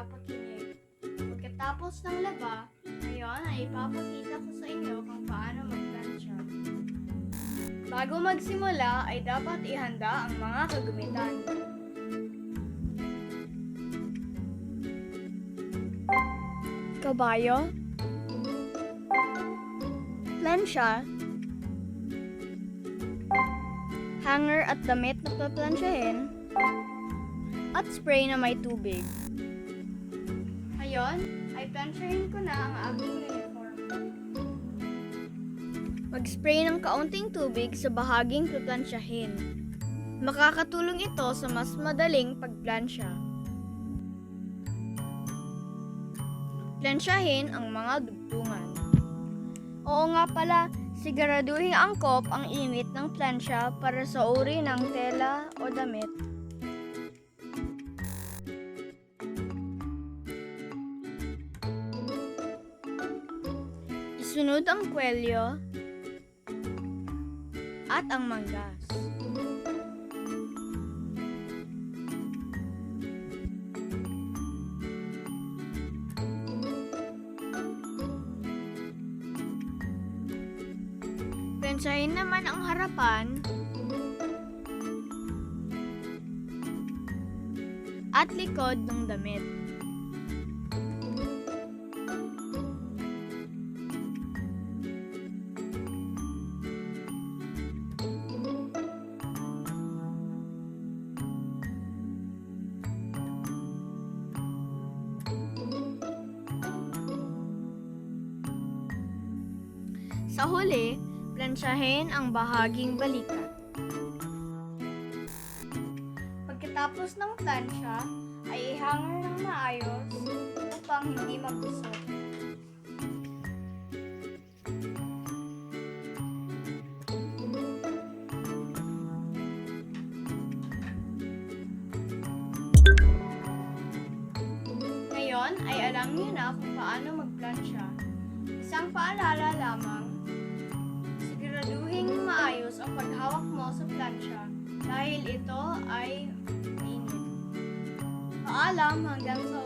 dapat hinig. Pagkatapos ng laba, ngayon ay ipapakita ko sa inyo kung paano magplansya. Bago magsimula ay dapat ihanda ang mga kagamitan. Kabayo, plansya, hanger at damit na paplansyahin, at spray na may tubig. Ngayon, ay plansyahin ko na ang aking uniform. Mag-spray ng kaunting tubig sa bahaging paplansyahin. Makakatulong ito sa mas madaling pagplansya. Plansyahin ang mga dugtungan. Oo nga pala, siguraduhin angkop ang init ng plansya para sa uri ng tela o damit. Isunod ang kwelyo at ang manggas. Plansyahin naman ang harapan at likod ng damit. Sa huli, plansyahin ang bahaging balikat. Pagkatapos ng plansya, ay i-hanger ng maayos upang hindi magusok. Ngayon ay alam niyo na kung paano magplansya. Isang paalala lamang, siguraduhin maayos ang paghawak mo sa plansya dahil ito ay mainit. Paalam hanggang sa